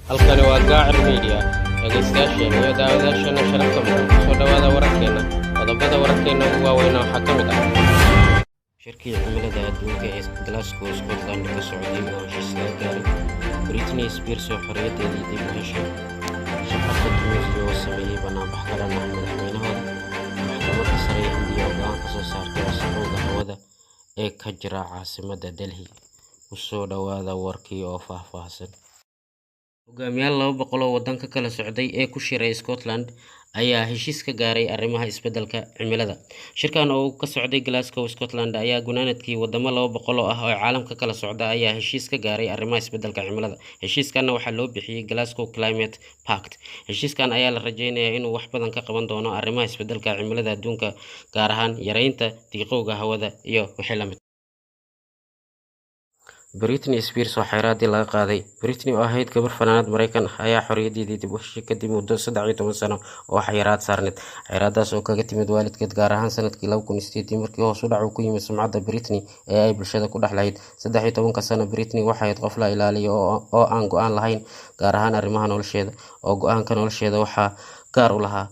halkani waa Gaacir Media. Dhageystayaasheena iyo daawadayaasheena sharafta mudan. Soo dhawaada wararkeena. Qodobada wararkeena ugu waaweyn waxaa ka mid ah shirkii cimilada adduunka ee Glasgow, Scotland ka socday oo heshiis laga gaaray. Britney Spears oo xorriyadeedii dib u heshay. Shaqada Tunisia oo sameeyay banaanbax ka dhan ah madaxweynahooda. Maxkamadda sare ee Hindiya oo go'aan ka soo saartay wasakhowga hawada ee ka jira caasimadda Delhi. U soo dhawaada warkii oo faahfaahsan. Hogaamiyayaal 200 oo waddanka kala socday ee ku shiray Scotland ayaa heshiis ka gaaray arrimaha isbeddelka cimilada. Shirkan oo ka socday Glasgow, Scotland ayaa gunaanadkii wadamo 200 ah oo caalamka kala socda ayaa heshiis ka gaaray arrimaha isbeddelka cimilada. Heshiiskan waxaa loo bixiyay Glasgow Climate Pact. Heshiiskan ayaa la rajeynayaa inuu wax badan ka qaban doono arrimaha isbeddelka cimilada adduunka, gaar ahaan yareynta diiqowga hawada iyo wixii la mid. Britney Spears oo xayiraadii laga qaaday. Britney oo ahayd gabar fanaanad Mareykan ah ayaa xorriyadeedii dib u heshay kadib muddo 13 sano oo xayiraad saarneed. Xayiraadaas oo kaga timid waalidkeed, gaar ahaan sanadkii 2008 markii hoos u dhac uu ku yimid sumcadda Britney ee ay bulshada ku dhex lahayd. 13 sano Britney waxay ahayd qof la ilaaliyo oo aan go'aan lahayn, gaar ahaan arrimaha nolosheeda, oo go'aanka nolosheeda waxaa gaar u lahaa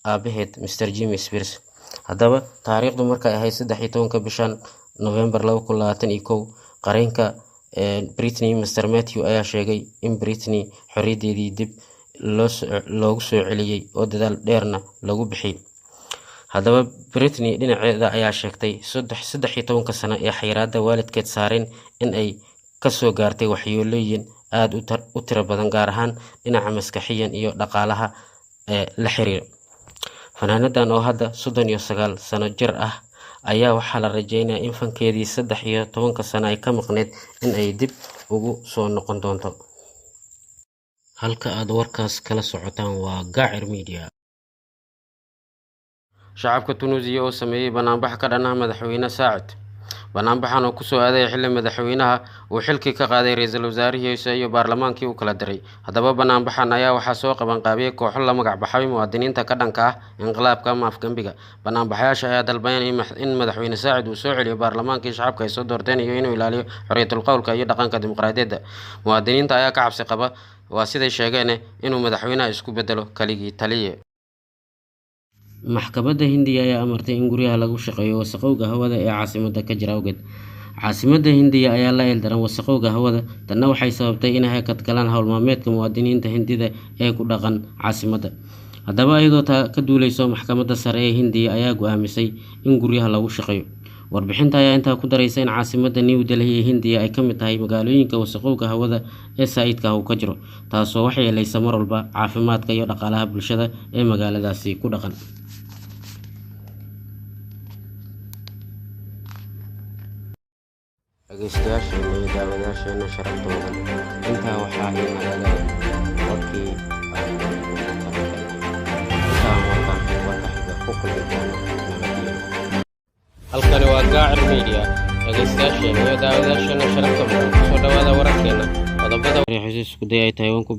aabaheed, Mr. Jimmy Spears. Haddaba, taariikhdu markay ahayd 13 bishan November 2021, qareenka Britney, Mr. Matthew, ayaa sheegay in Britney xorriyadeedii dib loogu soo celiyay oo dadaal dheerna lagu bixiyay. Haddaba, Britney dhinaceeda ayaa sheegtay 13 sano ee xayiraadda waalidkeed saareen in ay ka soo gaartay waxyeelooyin aad u tiro badan, gaar ahaan dhinaca maskaxiyan iyo dhaqaalaha la xiriira. Fanaanadan oo hadda 39 sano jir ah ayaa waxaa la rajeynayaa in fankeedii 13 sano ay ka maqneed in ay dib ugu soo noqon doonto. Halka aad warkaas kala socotaan waa Gaacir Media. Shacabka Tunisia oo sameeyay banaanbax ka dhan ah madaxweyne Saacid. Banaanbaxan oo ku soo aaday xilli madaxweynaha uu xilkii ka qaaday ra'iisul wasaarihiisa iyo baarlamaankii uu kala diray. Haddaba, banaanbaxan ayaa waxaa soo qaban qaabiyay kooxo la magac baxay muwaadiniinta ka dhanka ah inqilaabka ama afgembiga. Banaanbaxayaasha ayaa dalbanaya in madaxweyne Saacid uu soo celiyo baarlamaankii shacabka ay soo doorteen iyo inuu ilaaliyo xorriyatul qowlka iyo dhaqanka dimuqraadiyadda. Muwaadiniinta ayaa ka cabsi qaba, waa siday sheegeen, inuu madaxweynaha isku beddelo kaligii taliye. Maxkamadda Hindiya ayaa amartay in guryaha lagu shaqeeyo wasakhowga hawada ee caasimadda ka jira awgeed. Caasimadda Hindiya ayaa la ildaran wasakhowga hawada, tanna waxay sababtay in ay hakad galaan hawl maalmeedka muwaadiniinta Hindida ee ku dhaqan caasimadda. Haddaba, iyadoo ka duuleyso maxkamadda sare ee Hindiya ayaa go'aamisay in guryaha lagu shaqeeyo. Warbixinta ayaa intaa ku daraysa in caasimadda New Delhi ee Hindiya ay ka mid tahay magaalooyinka wasakhowga hawada ee saa'idka ah uu ka jiro, taasoo waxyeeleysa mar walba caafimaadka iyo dhaqaalaha bulshada ee magaaladaasi ku dhaqan. Dhageystayaasheena iyo daawadayaasheena sharafta mudan, intaa waxaa inaga warkii halkani waa Gaacir Media. Dhageystayaasheena iyo daawadayaasheena sharafta mudan, soo dhawaada wararkeena. Qodobada xasuus isku day ay Taiwan ku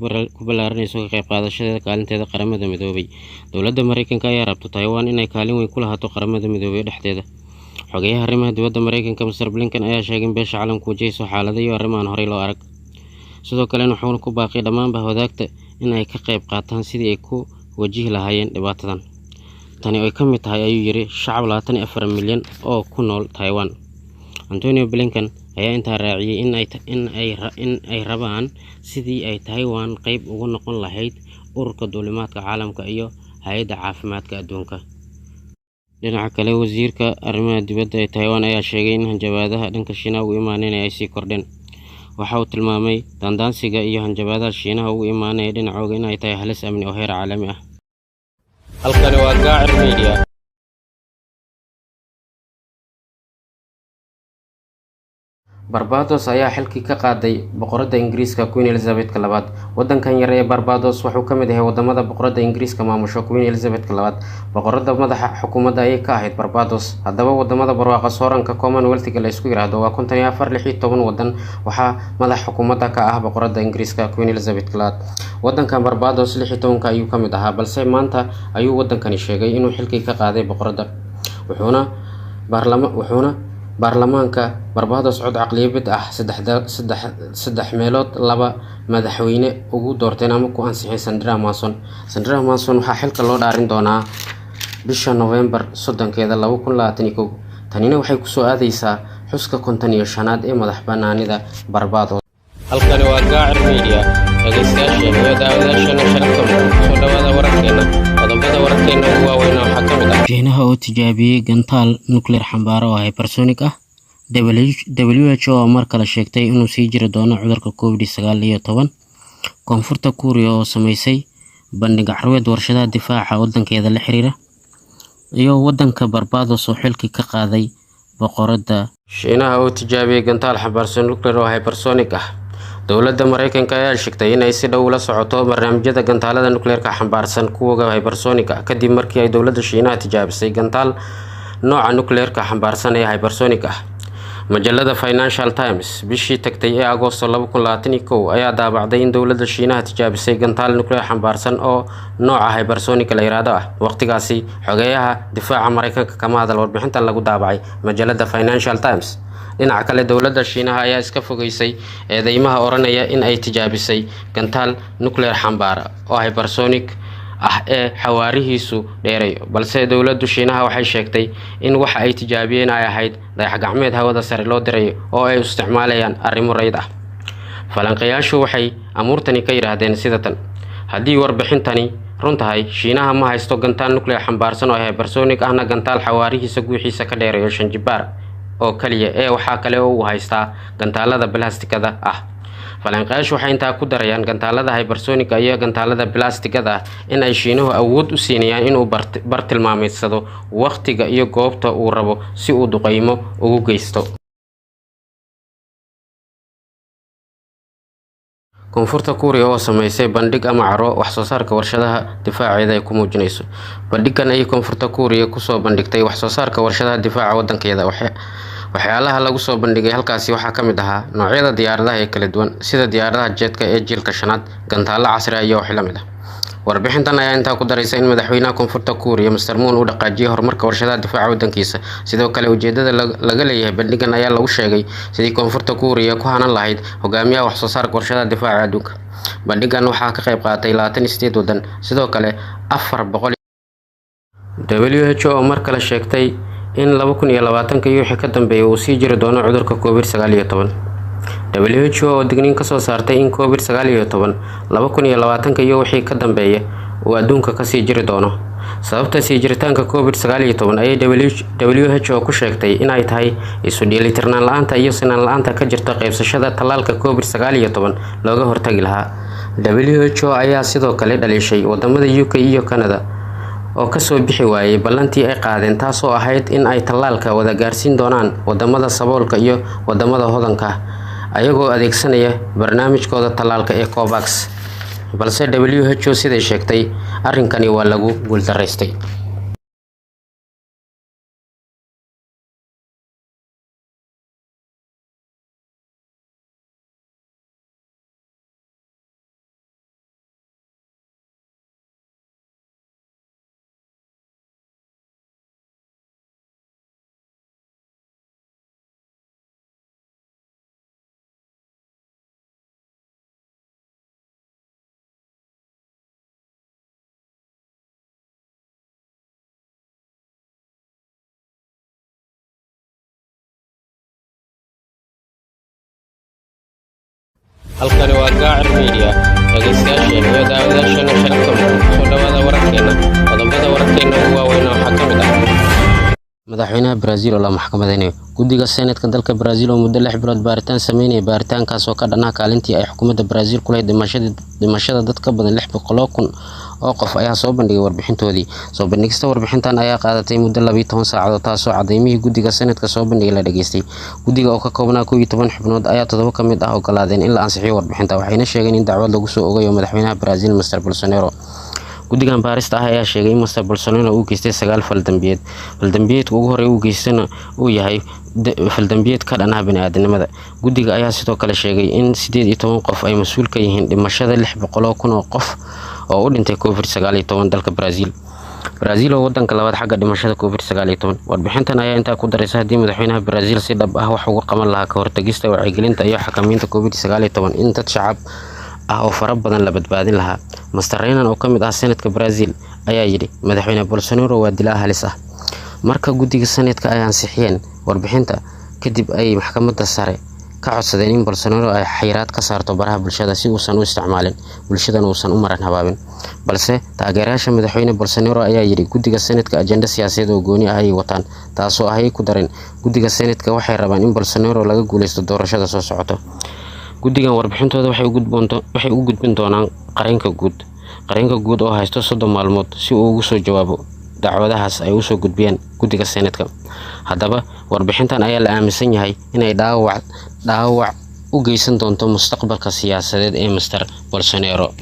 ballaarinayso ka qayb qaadashadeeda kaalinteeda qaramada midoobay. Dowladda Mareykanka ayaa rabta Taiwan inay kaalin weyn ku lahaato qaramada midoobay dhexdeeda. Xogeyaha arrimaha dibadda Mareykanka Mr. Blinken ayaa sheegay in beesha caalamku wajahayso xaalado iyo arrimahan horey loo arag. Sidoo kale wuxuuna ku baaqay dhammaanba wadaagta in ay ka qayb qaataan sidii ay ku wajihi lahaayeen dhibaatadan. Tani oo ka mid tahay, ayuu yiri, shacab 24 milyan oo ku nool Taiwan. Antonio Blinken ayaa intaa raaciyay in ay rabaan sidii ay Taiwan qayb uga noqon lahayd ururka duulimaadka caalamka iyo hay'adda caafimaadka adduunka. Dhinaca kale, wasiirka arrimaha dibadda ee Taiwan ayaa sheegay in hanjabaadaha dhanka Shiinaha uga imaanaya ay sii kordheen. Waxa uu tilmaamay daandaansiga iyo hanjabaadaha Shiinaha uga imaanaya dhinacooda in ay tahay halis amni oo heer caalami ah. Halkani waa Gaacir Media. Barbados ayaa xilkii ka qaaday boqoradda Ingiriiska Queen Elizabeth II. Waddankan yar ee Barbados wuxuu ka mid yahay wadamada boqoradda Ingiriiska maamusho Queen Elizabeth II. Boqoradda madaxa xukuumadda ayay ka ahayd Barbados. Haddaba, wadamada barwaaqo sooranka Commonwealth-ga la isku yiraahdo waa 54 waddan. Waxaa madaxa xukuumadda ka ah boqoradda Ingiriiska Queen Elizabeth II. Waddankan Barbados 16 ayuu ka mid ahaa, balse maanta ayuu waddankani sheegay inuu xilkii ka qaaday boqoradda. wuxuuna baarlamaanka Barbados cod aqlabiyad ah saddex meelood laba madaxweyne ugu doorteen ama ku ansixiyay Sandra Mason waxaa xilka loo dhaarin doonaa bisha November 30keeda 2021. tanina waxay ku soo aadaysaa xuska 55aad ee madaxbannaanida Barbados. halkani waa Gaacir Media, dhageystayaasheena iyo daawadayaasheena sharafta leh, soo dhawaada wararkeena. qodobada wararkeena ugu waaweyn waxaa ka mid ah Shiinaha oo tijaabiyay gantaal nuclear xambaaro oo hypersonic ah. WHO oo mar kale sheegtay inuu sii jiri doono cudurka COVID-19. Koonfurta Kuuriya oo sameysay bandhig carweed warshadaha difaaca wadankeeda la xiriira, iyo wadanka Barbados oo xilki ka qaaday boqorada. Shiinaha oo tijaabiyay gantaal xambaarsan nuclear oo hypersonic ah. dowladda Mareykanka ayaa sheegtay in ay si dhow la socoto barnaamijyada gantaalada nuclear-ka xambaarsan kuwa hypersonic ah kadib markii ay dowladda Shiinaha tijaabisay gantaal nooca nuclear-ka xambaarsan ee hypersonic ah. Majalada Financial Times bishii tagtay ee Agoosto 2021 ayaa daabacday in dowladda Shiinaha tijaabisay gantaal nuclear xambaarsan oo nooca hypersonic la yiraahdo ah. waqtigaasi xogeyaha difaaca Mareykanka kama hadal warbixinta lagu daabacay majalada Financial Times. dhinaca kale dowladda Shiinaha ayaa iska fogeysay eedeymaha oranaya in ay tijaabisay gantaal nuclear xambaara oo hypersonic ah ee xawaarihiisu dheereeyo, balse dowladda Shiinaha waxay sheegtay in waxa ay tijaabiyeen ay ahayd dayax gacmeed hawada sare loo dirayo oo ay isticmaalayaan arrimo rayid ah. falanqeeyaashu waxay amuurtani ka yiraahdeen sida tan: haddii warbixintani run tahay, Shiinaha ma haysto gantaal nuclear xambaarsan oo hypersonic ahna gantaal xawaarihiisa guuxiisa ka dheereeyo 5 jibaar oo kaliya ee waxa kale oo uu haystaa gantaalada balaastikada ah. falanqeeyaashu waxay intaa ku darayaan gantaalada hypersonic iyo gantaalada balaastikada in ay Shiinuhu awood u siinayaan inuu bartilmaameedsado waqtiga iyo goobta uu rabo si uu duqeymo ugu geysto. Koonfurta Kuuriya oo sameysay bandhig ama caro wax soo saarka warshadaha difaaceeda ay ku muujinayso. bandhigan ay Koonfurta Kuuriya ku soo bandhigtay wax soo saarka warshadaha difaaca wadankeeda. waxyaalaha lagu soo bandhigay halkaasi waxaa ka mid ahaa noocyada diyaaradaha ee kala duwan sida diyaaradaha jeedka ee jiilka 5aad, gantaalo casri ah iyo wax la mid ah. warbixintan ayaa intaa ku daraysa in madaxweynaha Koonfurta Kuuriya Mr. Moon uu dhaqaajiyay horumarka warshadaha difaaca wadankiisa. sidoo kale ujeedada laga leeyahay bandhigan ayaa lagu sheegay sidii Koonfurta Kuuriya ku hanan lahayd hogaamiyaha wax soo saarka warshadaha difaaca adduunka. bandhigan waxaa ka qayb qaatay 28 wadan, sidoo kale 400. WHO oo mar kale sheegtay in 2020 iyo wixii ka dambeeyay uu sii jiri doono cudurka COVID-19. WHO oo digniin ka soo saartay in COVID-19 2020 iyo wixii ka dambeeyay uu adduunka ka sii jiri doono. sababta sii jiritaanka COVID-19 ayay WHO ku sheegtay in ay tahay isu dheelitirnaan la'aanta iyo sinaan la'aanta ka jirta qaybsashada tallaalka COVID-19 looga hortagi lahaa. WHO ayaa sidoo kale dhalishay wadamada UK iyo Canada oo ka soo bixi waayay ballantii ay qaadeen, taasoo ahayd in ay tallaalka wada gaarsiin doonaan wadamada saboolka iyo wadamada hodanka ayagoo adeegsanaya barnaamijkooda tallaalka ee COVAX. balse WHO siday sheegtay arrinkani waa lagu guuldareystay. halkani waa Gaacir Media, dhageystayaasheena iyo daawadayaasheena sharafta leh, soo dhawaada wararkeena. qodobada wararkeena ugu waaweyn waxaa ka mid ah madaxweynaha Brazil oo la maxkamadeynay. guddiga Senetka dalka Brazil oo muddo 6 bilood baaritaan sameynaya baaritaankaas oo ka dhanaa kaalintii ay xukuumadda Brazil ku leedahay dhimashada dad ka badan 600,000 oo qof ayaa soo bandhigay warbixintoodii. soo bandhigista warbixintan ayaa qaadatay muddo 12 saacadood, taasoo cadeymihii guddiga Senetka soo bandhigay la dhageystay. guddiga oo ka koobnaa 12 xubnood ayaa 7 ka mid ah ogolaadeen in la ansixiyo warbixinta, waxayna sheegeen in dacwad lagu soo ogayo madaxweynaha Brazil Mr. Bolsonaro. guddigan baarista ah ayaa sheegay in Mr. Bolsonaro uu geystay 9 fal dambiyeed. fal dambiyeedka ugu horeeya uu geystana uu yahay fal dambiyeed ka dhan ah bini'aadanimada. guddiga ayaa sidoo kale sheegay in 18 qof ay mas'uul ka yihiin dhimashada 600,000 oo qof oo u dhintay COVID-19 dalka Brazil. Brazil oo wadanka labaad xagga dhimashada COVID-19. Warbixintan ayaa intaa ku daraysa haddii madaxweynaha Brazil si dhab ah wax uga qaban lahaa ka hortagista wacyigelinta iyo xakamaynta COVID-19 in dad shacab ah oo fara badan la badbaadin lahaa. Mr. Renan oo ka mid ah Senatka Brazil ayaa yidhi madaxweyne Bolsonaro waa dilaa halis ah. Marka guddiga Senatka ay ansixiyeen warbixinta kadib ay maxkamadda sare ka codsadeen in Bolsonaro ay xayiraad ka saarto baraha bulshada si uusan u isticmaalin bulshadana uusan u maran habaabin. Balse taageerayaasha madaxweyne Bolsonaro ayaa yidhi guddiga Senatka ajenda siyaasadeed oo gooni ah ay wataan, taasoo ay ku dareen guddiga Senatka waxay rabaan in Bolsonaro laga guuleysto doorashada soo socota. Guddigan warbixintooda waxay u gudbin doonaan qareenka guud oo haysto 30 maalmood si uu uga soo jawaabo dacwadahaas ay u soo gudbiyeen guddiga Senatka. Haddaba warbixintan ayaa la aaminsan yahay inay dhaawac u geysan doonto mustaqbalka siyaasadeed ee Mr. Bolsonaro.